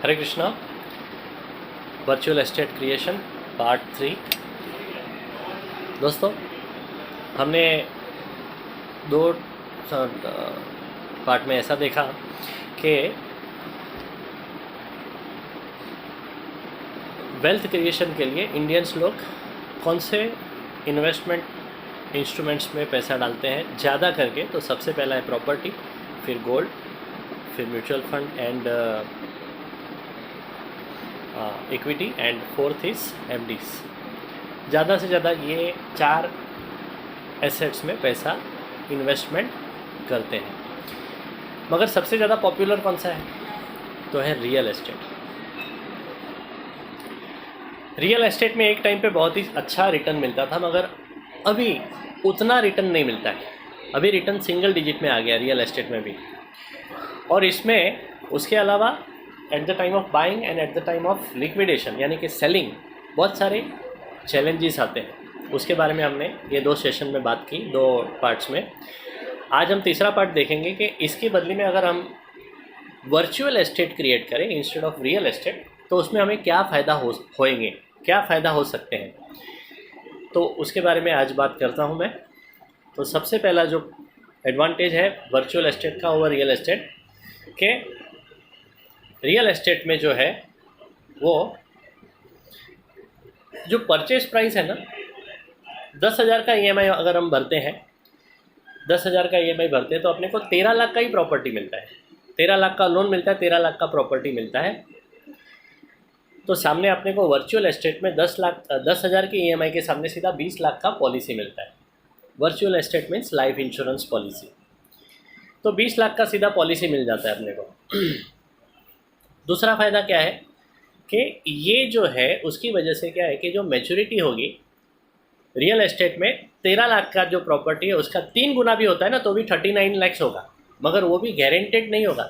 हरे Krishna. Virtual estate creation part 3। दोस्तों, हमने दो पार्ट में ऐसा देखा कि वेल्थ क्रिएशन के लिए इंडियंस लोग कौन से इन्वेस्टमेंट इंस्ट्रूमेंट्स में पैसा डालते हैं ज़्यादा करके। तो सबसे पहला है प्रॉपर्टी, फिर गोल्ड, फिर mutual fund and equity and fourth is FDs. ज़्यादा से ज़्यादा ये 4 एसेट्स में पैसा इन्वेस्टमेंट करते हैं। मगर सबसे ज़्यादा पॉपुलर कौन सा है? तो है रियल एस्टेट। रियल एस्टेट में एक टाइम पे बहुत ही अच्छा रिटर्न मिलता था, मगर अभी उतना रिटर्न नहीं मिलता है। अभी रिटर्न सिंगल डिजिट में आ गया रियल एस्टेट में भी। और इसमें उसके अलावा at the time of buying and at the time of liquidation यानी कि सेलिंग बहुत सारे चैलेंजेस आते हैं। उसके बारे में हमने ये 2 सेशन में बात की, 2 पार्ट्स में। आज हम तीसरा पार्ट देखेंगे कि इसके बदले में अगर हम वर्चुअल एस्टेट क्रिएट करें इंस्टेड ऑफ रियल एस्टेट तो उसमें हमें क्या फ़ायदा होएंगे, क्या फ़ायदा हो सकते हैं। तो उसके बारे में आज बात करता हूँ मैं। तो सबसे पहला जो एडवांटेज है वर्चुअल एस्टेट का ओवर रियल एस्टेट के, रियल एस्टेट में जो है वो जो परचेज प्राइस है ना, 10,000 का EMI अगर हम भरते हैं, 10,000 का EMI भरते हैं तो अपने को 13 लाख का ही प्रॉपर्टी मिलता है। 13 लाख का लोन मिलता है, 13 लाख का प्रॉपर्टी मिलता है। तो सामने अपने को वर्चुअल एस्टेट में 10,000 की EMI के सामने सीधा 20 लाख का पॉलिसी मिलता है। Virtual estate means life insurance policy. तो 20 लाख का सीधा पॉलिसी मिल जाता है अपने को। दूसरा फ़ायदा क्या है कि ये जो है उसकी वजह से क्या है कि जो मैच्योरिटी होगी रियल एस्टेट में 13 लाख का जो प्रॉपर्टी है उसका 3 गुना भी होता है ना तो भी 39 लाख होगा, मगर वो भी गारंटेड नहीं होगा।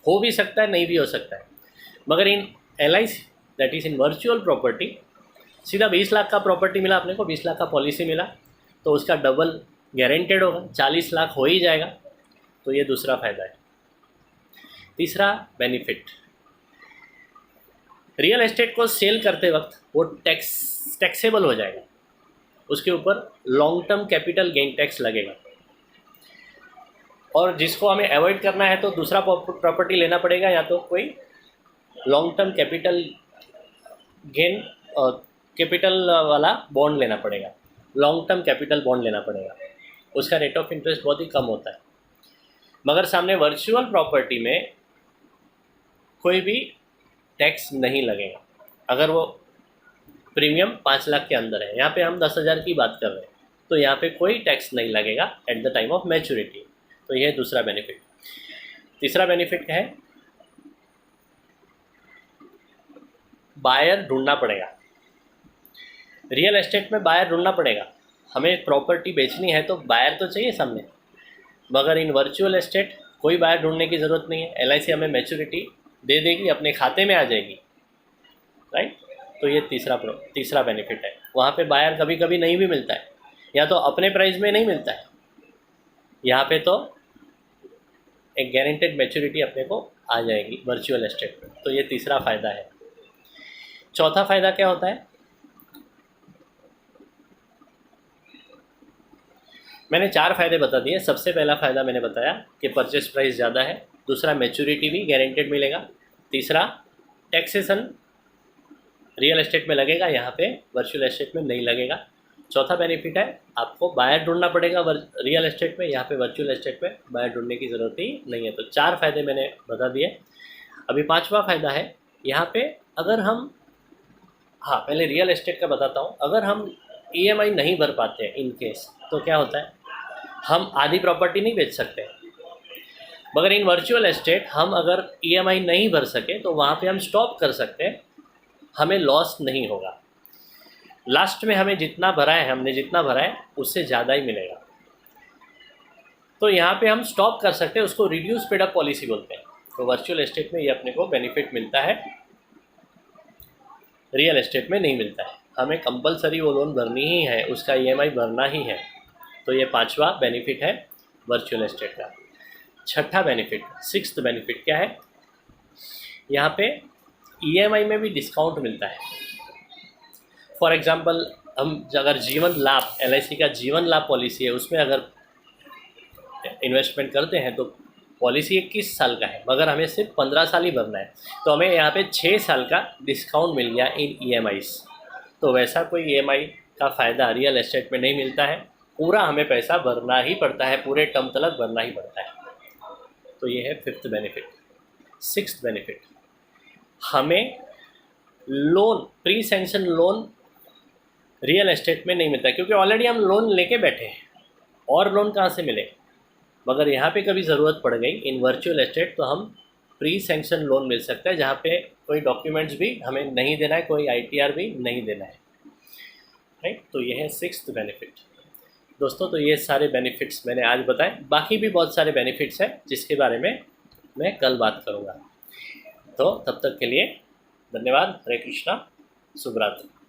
हो भी सकता है, नहीं भी हो सकता है। मगर इन LIC that is in virtual property सीधा 20 लाख का प्रॉपर्टी मिला अपने को, 20 लाख का पॉलिसी मिला तो उसका डबल गारंटेड होगा, 40 लाख हो ही जाएगा। तो ये दूसरा फ़ायदा है। तीसरा बेनिफिट, रियल एस्टेट को सेल करते वक्त वो टैक्सेबल हो जाएगा, उसके ऊपर long term capital gain tax लगेगा। और जिसको हमें अवॉइड करना है तो दूसरा प्रॉपर्टी लेना पड़ेगा, या तो कोई long term capital gain capital वाला बॉन्ड लेना पड़ेगा, लॉन्ग टर्म कैपिटल बॉन्ड लेना पड़ेगा। उसका रेट ऑफ इंटरेस्ट बहुत ही कम होता है। मगर सामने वर्चुअल प्रॉपर्टी में कोई भी टैक्स नहीं लगेगा अगर वो प्रीमियम 5 लाख के अंदर है। यहाँ पे हम 10,000 की बात कर रहे हैं तो यहाँ पे कोई टैक्स नहीं लगेगा at the time of maturity. तो यह है दूसरा बेनिफिट। तीसरा बेनिफिट है बायर ढूंढना पड़ेगा। रियल एस्टेट में बायर ढूंढना पड़ेगा। हमें प्रॉपर्टी बेचनी है तो बायर तो चाहिए सामने, मगर इन वर्चुअल एस्टेट कोई बायर ढूंढने की ज़रूरत नहीं है। LIC हमें मैच्योरिटी दे देगी, अपने खाते में आ जाएगी, राइट। तो ये तीसरा बेनिफिट है। वहाँ पे बायर कभी कभी नहीं भी मिलता है, या तो अपने प्राइस में नहीं मिलता है। यहाँ पे तो एक गारंटेड मैच्योरिटी अपने को आ जाएगी वर्चुअल एस्टेट में। तो ये तीसरा फ़ायदा है। चौथा फ़ायदा क्या होता है? मैंने 4 फ़ायदे बता दिए। सबसे पहला फ़ायदा मैंने बताया कि परचेस प्राइस ज़्यादा है। दूसरा, मैच्योरिटी भी गारंटेड मिलेगा। तीसरा, टैक्सेशन रियल एस्टेट में लगेगा, यहाँ पे वर्चुअल एस्टेट में नहीं लगेगा। चौथा बेनिफिट है आपको बायर ढूंढना पड़ेगा रियल एस्टेट में, यहाँ पे वर्चुअल एस्टेट में बायर ढूंढने की ज़रूरत ही नहीं है। तो 4 फ़ायदे मैंने बता दिए। अभी 5वां फ़ायदा है यहाँ पे, अगर हम पहले रियल एस्टेट का बताता हूँ। अगर हम EMI नहीं भर पाते हैं इन केस, तो क्या होता है, हम आधी प्रॉपर्टी नहीं बेच सकते। मगर इन वर्चुअल एस्टेट हम अगर EMI नहीं भर सके तो वहाँ पे हम स्टॉप कर सकते हैं, हमें लॉस नहीं होगा। लास्ट में हमने जितना भरा है उससे ज़्यादा ही मिलेगा। तो यहाँ पे हम स्टॉप कर सकते हैं, उसको रिड्यूस पेड अप पॉलिसी बोलते हैं। तो वर्चुअल एस्टेट में ये अपने को बेनिफिट मिलता है, रियल एस्टेट में नहीं मिलता है। हमें कंपलसरी वो लोन भरनी ही है, उसका EMI भरना ही है। तो ये 5वां बेनिफिट है वर्चुअल एस्टेट का। छठा बेनिफिट, 6th बेनिफिट क्या है? यहाँ पे ईएमआई में भी डिस्काउंट मिलता है। फॉर एग्ज़ाम्पल हम अगर जीवन लाभ एलआईसी का जीवन लाभ पॉलिसी है उसमें अगर इन्वेस्टमेंट करते हैं तो पॉलिसी 21 साल का है मगर हमें सिर्फ 15 साल ही भरना है, तो हमें यहाँ पे 6 साल का डिस्काउंट मिल गया इन ईएमआईस। तो वैसा कोई ईएमआई का फ़ायदा रियल एस्टेट में नहीं मिलता है, पूरा हमें पैसा भरना ही पड़ता है, पूरे टर्म तक भरना ही पड़ता है। तो ये है 5th बेनिफिट। 6th बेनिफिट, हमें loan pre sanction loan real estate में नहीं मिलता क्योंकि ऑलरेडी हम लोन लेके बैठे हैं, और लोन कहाँ से मिले। मगर यहाँ पे कभी ज़रूरत पड़ गई इन वर्चुअल एस्टेट तो हम प्री सैंक्शन लोन मिल सकता है जहाँ पे कोई डॉक्यूमेंट्स भी हमें नहीं देना है, कोई आईटीआर भी नहीं देना है, राइट। तो ये है 6th बेनिफिट दोस्तों। तो ये सारे बेनिफिट्स मैंने आज बताए, बाकी भी बहुत सारे बेनिफिट्स हैं जिसके बारे में मैं कल बात करूँगा। तो तब तक के लिए धन्यवाद। हरे कृष्णा, शुभ रात्रि।